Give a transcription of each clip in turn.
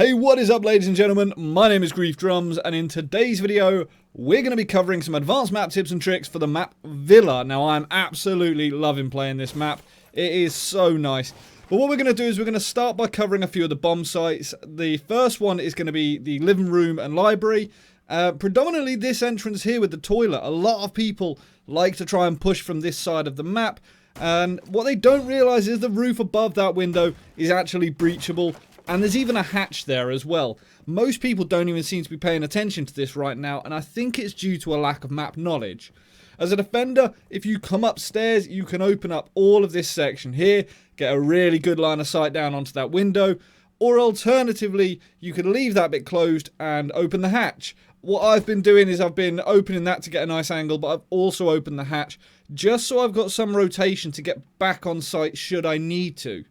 Hey, what is up, ladies and gentlemen? My name is Grief Drums, and in today's video, we're going to be covering some advanced map tips and tricks for the map Villa. Now, I'm absolutely loving playing this map. It is so nice. But what we're going to do is we're going to start by covering a few of the bomb sites. The first one is going to be the living room and library. Predominantly this entrance here with the toilet. A lot of people like to try and push from this side of the map. And what they don't realise is the roof above that window is actually breachable. And there's even a hatch there as well. Most people don't even seem to be paying attention to this right now, and I think it's due to a lack of map knowledge. As a defender, if you come upstairs, you can open up all of this section here, get a really good line of sight down onto that window, or alternatively, you could leave that bit closed and open the hatch. What I've been doing is I've been opening that to get a nice angle, but I've also opened the hatch just so I've got some rotation to get back on site should I need to.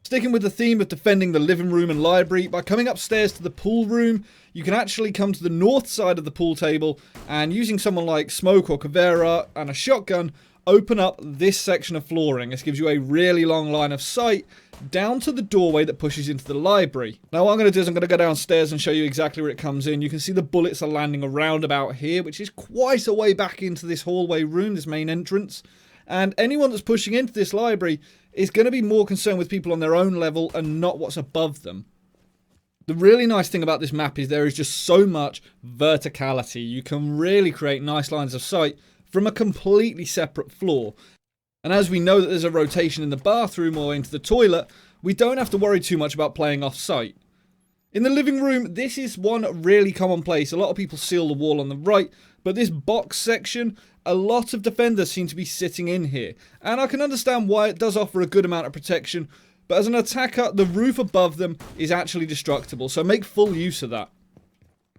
Sticking with the theme of defending the living room and library, by coming upstairs to the pool room, you can actually come to the north side of the pool table and using someone like Smoke or Cavera and a shotgun, open up this section of flooring. This gives you a really long line of sight down to the doorway that pushes into the library. Now what I'm going to do is I'm going to go downstairs and show you exactly where it comes in. You can see the bullets are landing around about here, which is quite a way back into this hallway room, this main entrance. And anyone that's pushing into this library is going to be more concerned with people on their own level and not what's above them. The really nice thing about this map is there is just so much verticality. You can really create nice lines of sight from a completely separate floor. And as we know that there's a rotation in the bathroom or into the toilet, we don't have to worry too much about playing off site. In the living room, this is one really common place. A lot of people seal the wall on the right, but this box section, a lot of defenders seem to be sitting in here. And I can understand why it does offer a good amount of protection, but as an attacker, the roof above them is actually destructible, so make full use of that.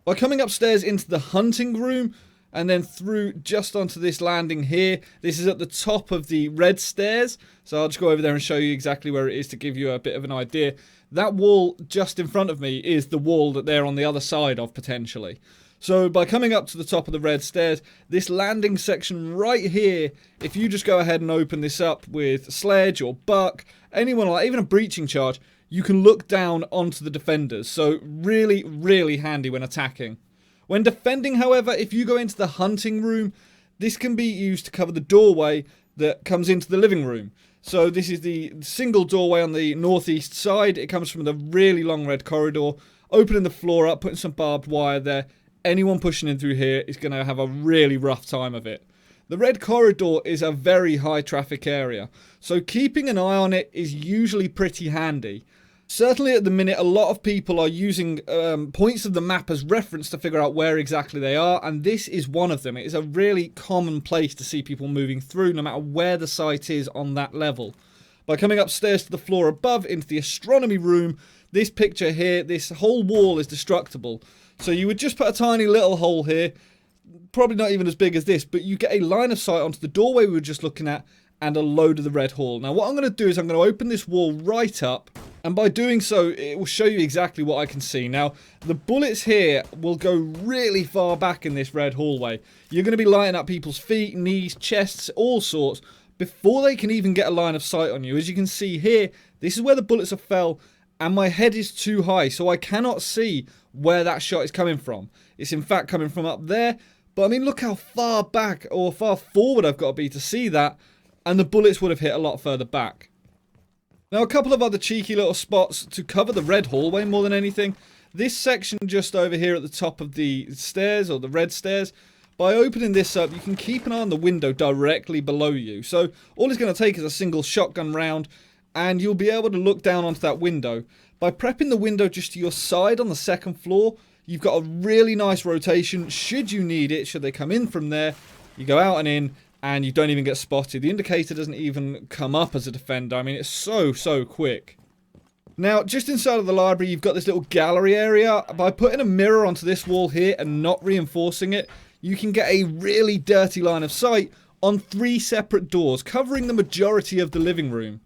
By coming upstairs into the hunting room, and then through just onto this landing here, this is at the top of the red stairs, so I'll just go over there and show you exactly where it is to give you a bit of an idea. That wall just in front of me is the wall that they're on the other side of, potentially. So by coming up to the top of the red stairs, this landing section right here, if you just go ahead and open this up with Sledge or Buck, anyone like, even a breaching charge, you can look down onto the defenders. So really, really handy when attacking. When defending, however, if you go into the hunting room, this can be used to cover the doorway that comes into the living room. So this is the single doorway on the northeast side. It comes from the really long red corridor. Opening the floor up, putting some barbed wire there. Anyone pushing in through here is going to have a really rough time of it. The red corridor is a very high traffic area, so keeping an eye on it is usually pretty handy. Certainly at the minute, a lot of people are using points of the map as reference to figure out where exactly they are, and this is one of them. It is a really common place to see people moving through, no matter where the site is on that level. By coming upstairs to the floor above into the astronomy room, this picture here, this whole wall is destructible. So you would just put a tiny little hole here, probably not even as big as this, but you get a line of sight onto the doorway we were just looking at, and a load of the red hall. Now what I'm going to do is I'm going to open this wall right up, and by doing so it will show you exactly what I can see. Now the bullets here will go really far back in this red hallway. You're going to be lighting up people's feet, knees, chests, all sorts, before they can even get a line of sight on you. As you can see here, this is where the bullets have fell, and my head is too high, so I cannot see where that shot is coming from. It's in fact coming from up there, but I mean look how far back or far forward I've got to be to see that, and the bullets would have hit a lot further back. Now a couple of other cheeky little spots to cover the red hallway more than anything. This section just over here at the top of the stairs, or the red stairs, by opening this up you can keep an eye on the window directly below you. So all it's going to take is a single shotgun round, and you'll be able to look down onto that window. By prepping the window just to your side on the second floor, you've got a really nice rotation should you need it. Should they come in from there, you go out and in, and you don't even get spotted. The indicator doesn't even come up as a defender. I mean, it's so quick. Now, just inside of the library, you've got this little gallery area. By putting a mirror onto this wall here and not reinforcing it, you can get a really dirty line of sight on 3 separate doors, covering the majority of the living room.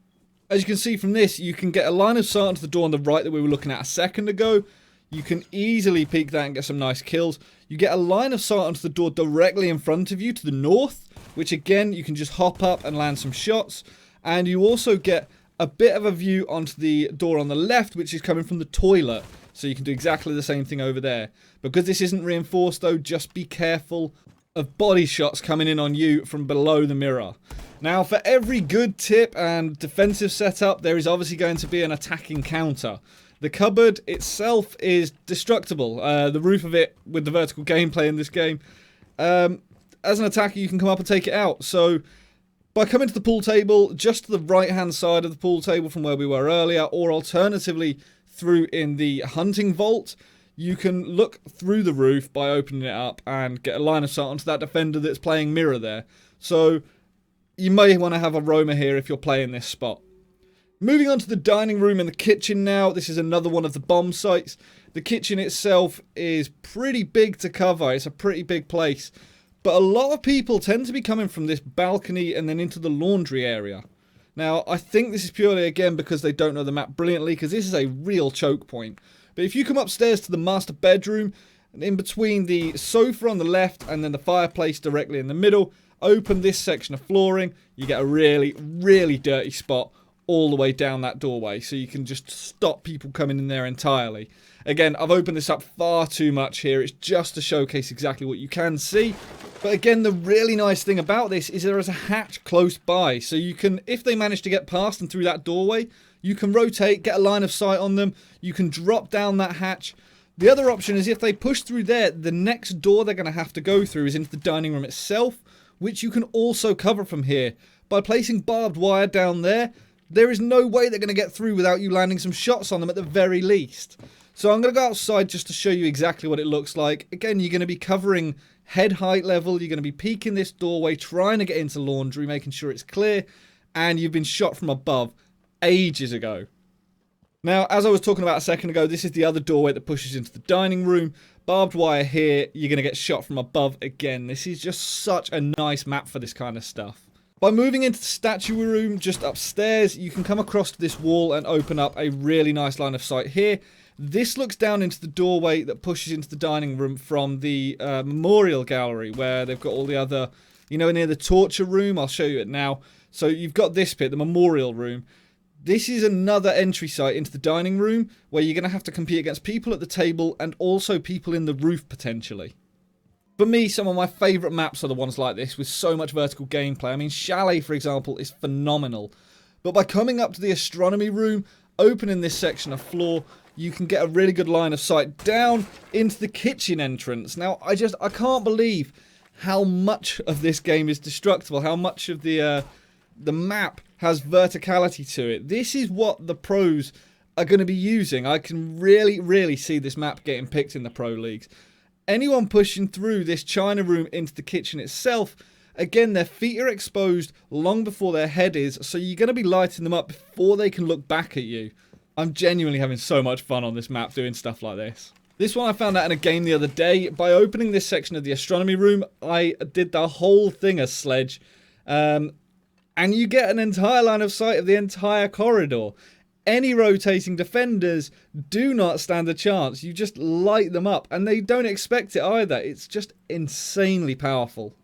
As you can see from this, you can get a line of sight onto the door on the right that we were looking at a second ago. You can easily peek that and get some nice kills. You get a line of sight onto the door directly in front of you to the north, which again, you can just hop up and land some shots. And you also get a bit of a view onto the door on the left, which is coming from the toilet. So you can do exactly the same thing over there. Because this isn't reinforced though, just be careful of body shots coming in on you from below the mirror. Now, for every good tip and defensive setup, there is obviously going to be an attacking counter. The cupboard itself is destructible. The roof of it, with the vertical gameplay in this game, as an attacker, you can come up and take it out. So, by coming to the pool table, just to the right-hand side of the pool table from where we were earlier, or alternatively through in the hunting vault, you can look through the roof by opening it up and get a line of sight onto that defender that's playing mirror there. So, you may want to have a roamer here if you're playing this spot. Moving on to the dining room and the kitchen now. This is another one of the bomb sites. The kitchen itself is pretty big to cover. It's a pretty big place. But a lot of people tend to be coming from this balcony and then into the laundry area. Now, I think this is purely, again, because they don't know the map brilliantly, because this is a real choke point. But if you come upstairs to the master bedroom, and in between the sofa on the left and then the fireplace directly in the middle, open this section of flooring, you get a really, really dirty spot all the way down that doorway, so you can just stop people coming in there entirely. Again, I've opened this up far too much here. It's just to showcase exactly what you can see. But again, the really nice thing about this is there is a hatch close by, so you can, if they manage to get past and through that doorway, you can rotate, get a line of sight on them, you can drop down that hatch. The other option is if they push through there, the next door they're going to have to go through is into the dining room itself, which you can also cover from here. By placing barbed wire down there, there is no way they're going to get through without you landing some shots on them at the very least. So I'm going to go outside just to show you exactly what it looks like. Again, you're going to be covering head height level. You're going to be peeking this doorway, trying to get into laundry, making sure it's clear. And you've been shot from above ages ago. Now, as I was talking about a second ago, this is the other doorway that pushes into the dining room. Barbed wire here. You're going to get shot from above again. This is just such a nice map for this kind of stuff. By moving into the statue room just upstairs, you can come across to this wall and open up a really nice line of sight here. This looks down into the doorway that pushes into the dining room from the memorial gallery, where they've got all the other, you know, near the torture room. I'll show you it now. So you've got this bit, the memorial room. This is another entry site into the dining room where you're going to have to compete against people at the table and also people in the roof potentially. For me, some of my favourite maps are the ones like this with so much vertical gameplay. I mean, Chalet, for example, is phenomenal. But by coming up to the astronomy room, opening this section of floor, you can get a really good line of sight down into the kitchen entrance. Now, I can't believe how much of this game is destructible, how much of the map has verticality to it. This is what the pros are going to be using. I can really, really see this map getting picked in the pro leagues. Anyone pushing through this china room into the kitchen itself, again, their feet are exposed long before their head is, so you're going to be lighting them up before they can look back at you. I'm genuinely having so much fun on this map doing stuff like this. This one I found out in a game the other day. By opening this section of the astronomy room, I did the whole thing as Sledge. And you get an entire line of sight of the entire corridor. Any rotating defenders do not stand a chance. You just light them up, and they don't expect it either. It's just insanely powerful.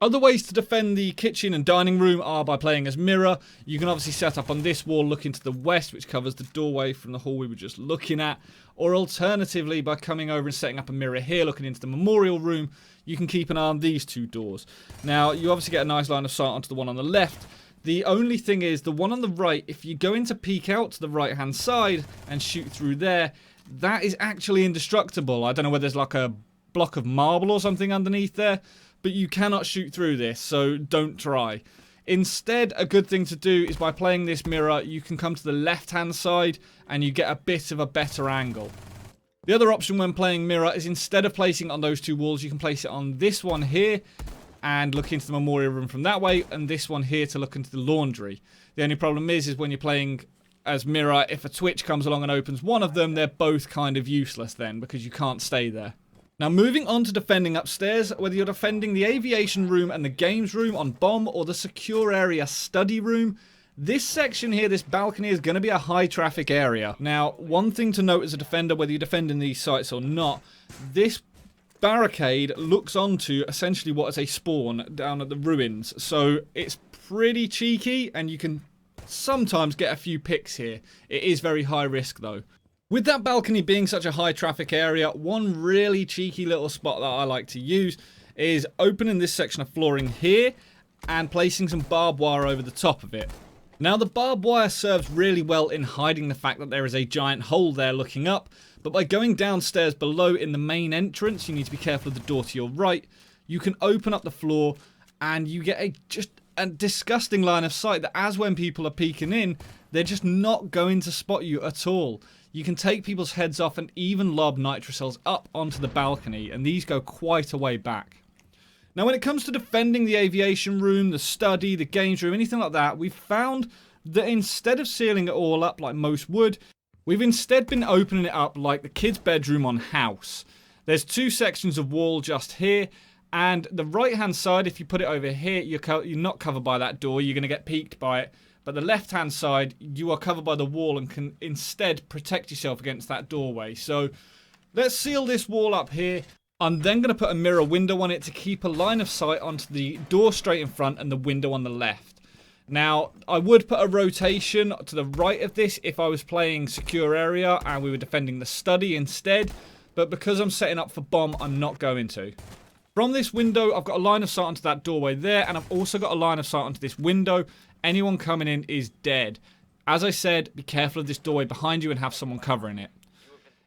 Other ways to defend the kitchen and dining room are by playing as mirror. You can obviously set up on this wall looking to the west, which covers the doorway from the hall we were just looking at. Or alternatively, by coming over and setting up a mirror here looking into the memorial room, you can keep an eye on these two doors. Now, you obviously get a nice line of sight onto the one on the left. The only thing is, the one on the right, if you go in to peek out to the right-hand side and shoot through there, that is actually indestructible. I don't know whether there's like a block of marble or something underneath there, but you cannot shoot through this, so don't try. Instead, a good thing to do is by playing this mirror, you can come to the left-hand side and you get a bit of a better angle. The other option when playing mirror is instead of placing it on those two walls, you can place it on this one here and look into the memorial room from that way, and this one here to look into the laundry. The only problem is when you're playing as mirror, if a twitch comes along and opens one of them, they're both kind of useless then, because you can't stay there. Now, moving on to defending upstairs, whether you're defending the aviation room and the games room on bomb, or the secure area study room, this section here, this balcony, is going to be a high traffic area. Now, one thing to note as a defender, whether you're defending these sites or not, this barricade looks onto essentially what is a spawn down at the ruins. So it's pretty cheeky and you can sometimes get a few picks here. It is very high risk though. With that balcony being such a high traffic area, one really cheeky little spot that I like to use is opening this section of flooring here and placing some barbed wire over the top of it. Now the barbed wire serves really well in hiding the fact that there is a giant hole there looking up, but by going downstairs below in the main entrance, you need to be careful of the door to your right, you can open up the floor and you get just a disgusting line of sight that as when people are peeking in, they're just not going to spot you at all. You can take people's heads off and even lob nitro cells up onto the balcony, and these go quite a way back. Now when it comes to defending the aviation room, the study, the games room, anything like that, we've found that instead of sealing it all up like most would, we've instead been opening it up like the kids' bedroom on House. There's two sections of wall just here, and the right hand side, if you put it over here, you're not covered by that door, you're going to get peeked by it. But the left hand side, you are covered by the wall and can instead protect yourself against that doorway. So let's seal this wall up here. I'm then going to put a mirror window on it to keep a line of sight onto the door straight in front and the window on the left. Now, I would put a rotation to the right of this if I was playing secure area and we were defending the study instead. But because I'm setting up for bomb, I'm not going to. From this window, I've got a line of sight onto that doorway there, and I've also got a line of sight onto this window. Anyone coming in is dead. As I said, be careful of this doorway behind you and have someone covering it.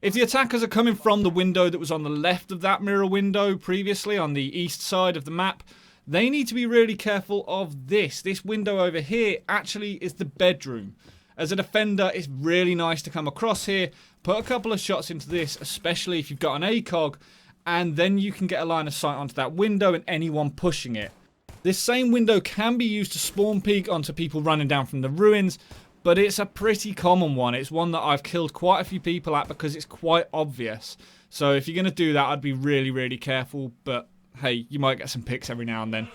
If the attackers are coming from the window that was on the left of that mirror window previously on the east side of the map, they need to be really careful of this. This window over here actually is the bedroom. As a defender, it's really nice to come across here, put a couple of shots into this, especially if you've got an ACOG, and then you can get a line of sight onto that window and anyone pushing it. This same window can be used to spawn peek onto people running down from the ruins, but it's a pretty common one. It's one that I've killed quite a few people at because it's quite obvious. So if you're going to do that, I'd be really, really careful. But hey, you might get some picks every now and then.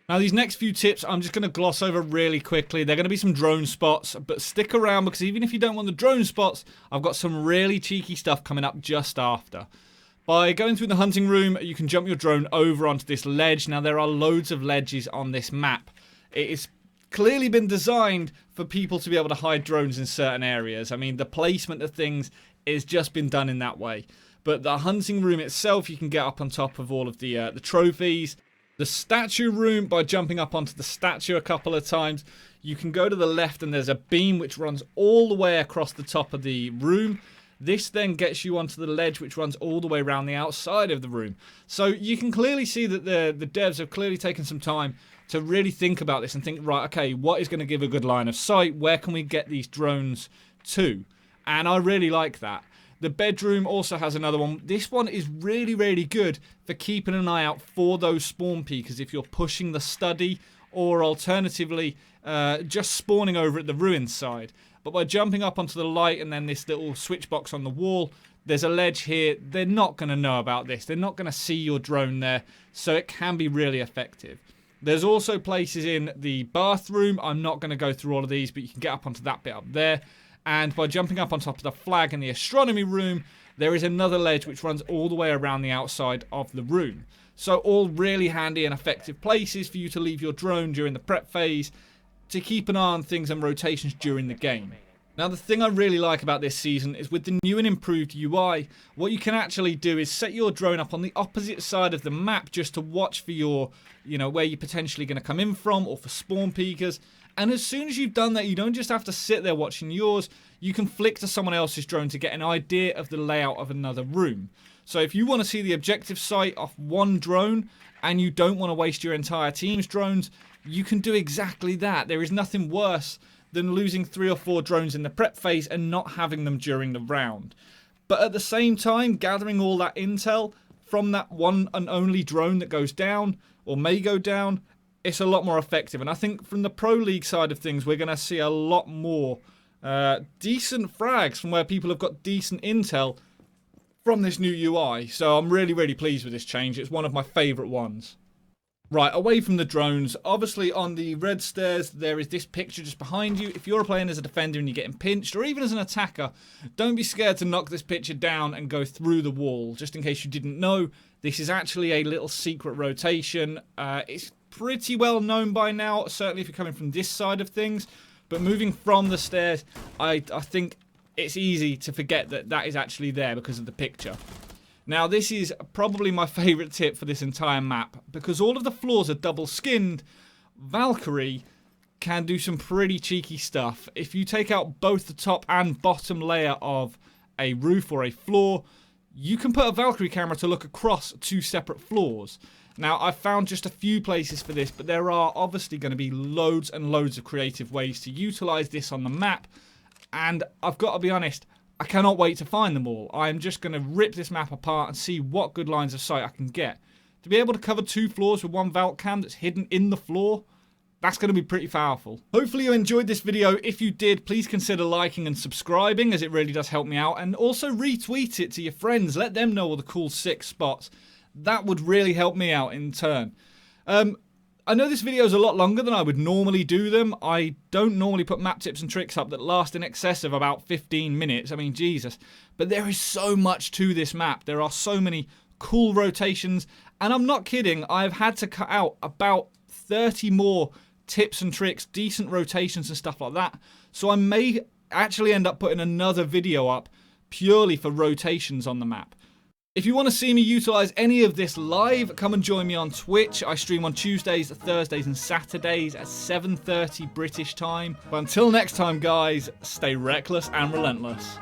Now these next few tips I'm just going to gloss over really quickly. They're going to be some drone spots, but stick around because even if you don't want the drone spots, I've got some really cheeky stuff coming up just after. By going through the hunting room, you can jump your drone over onto this ledge. Now there are loads of ledges on this map. It is clearly been designed for people to be able to hide drones in certain areas. I mean, the placement of things has just been done in that way. But the hunting room itself, you can get up on top of all of the trophies. The statue room, by jumping up onto the statue a couple of times, you can go to the left and there's a beam which runs all the way across the top of the room. This then gets you onto the ledge which runs all the way around the outside of the room. So you can clearly see that the devs have clearly taken some time to really think about this and think, right, okay, what is going to give a good line of sight? Where can we get these drones to? And I really like that. The bedroom also has another one. This one is really, really good for keeping an eye out for those spawn peekers if you're pushing the study or alternatively just spawning over at the ruins side. But by jumping up onto the light and then this little switch box on the wall, there's a ledge here. They're not going to know about this. They're not going to see your drone there, so it can be really effective. There's also places in the bathroom. I'm not going to go through all of these, but you can get up onto that bit up there. And by jumping up on top of the flag in the astronomy room, there is another ledge which runs all the way around the outside of the room. So all really handy and effective places for you to leave your drone during the prep phase to keep an eye on things and rotations during the game. Now the thing I really like about this season is with the new and improved UI, what you can actually do is set your drone up on the opposite side of the map just to watch for your, where you're potentially going to come in from or for spawn peekers. And as soon as you've done that, you don't just have to sit there watching yours. You can flick to someone else's drone to get an idea of the layout of another room. So if you want to see the objective site off one drone and you don't want to waste your entire team's drones, you can do exactly that. There is nothing worse than losing 3 or 4 drones in the prep phase and not having them during the round. But at the same time, gathering all that intel from that one and only drone that goes down or may go down, it's a lot more effective. And I think from the Pro League side of things, we're going to see a lot more decent frags from where people have got decent intel from this new UI. So I'm really, really pleased with this change. It's one of my favourite ones. Right, away from the drones, obviously on the red stairs, there is this picture just behind you. If you're playing as a defender and you're getting pinched, or even as an attacker, don't be scared to knock this picture down and go through the wall. Just in case you didn't know, this is actually a little secret rotation. It's pretty well known by now, certainly if you're coming from this side of things. But moving from the stairs, I think it's easy to forget that that is actually there because of the picture. Now, this is probably my favourite tip for this entire map. Because all of the floors are double-skinned, Valkyrie can do some pretty cheeky stuff. If you take out both the top and bottom layer of a roof or a floor, you can put a Valkyrie camera to look across 2 separate floors. Now, I've found just a few places for this, but there are obviously going to be loads and loads of creative ways to utilise this on the map. And I've got to be honest, I cannot wait to find them all. I'm just going to rip this map apart and see what good lines of sight I can get. To be able to cover 2 floors with 1 Valk cam that's hidden in the floor, that's going to be pretty powerful. Hopefully you enjoyed this video. If you did, please consider liking and subscribing, as it really does help me out. And also retweet it to your friends. Let them know all the cool, sick spots. That would really help me out in turn. I know this video is a lot longer than I would normally do them. I don't normally put map tips and tricks up that last in excess of about 15 minutes. I mean, Jesus. But there is so much to this map. There are so many cool rotations. And I'm not kidding. I've had to cut out about 30 more tips and tricks, decent rotations and stuff like that. So I may actually end up putting another video up purely for rotations on the map. If you want to see me utilise any of this live, come and join me on Twitch. I stream on Tuesdays, Thursdays and Saturdays at 7:30 British time. But until next time, guys, stay reckless and relentless.